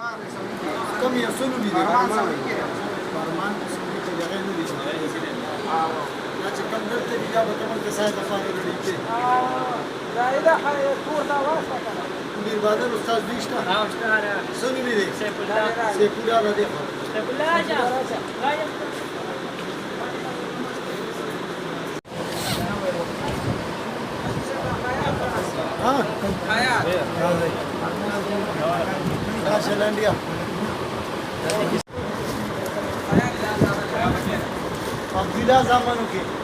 کم یې سلو دي فرمان سمې کې هغه نه دي دا چې کم درته دي دا به کومه کسای د خانه لري کې دا اله کور دا واسطه میر بادل استاد دیشته سنو دي سیف الله راځي سیف الله راځه ها حیات راځه لنډیا عبدالله زمانو کې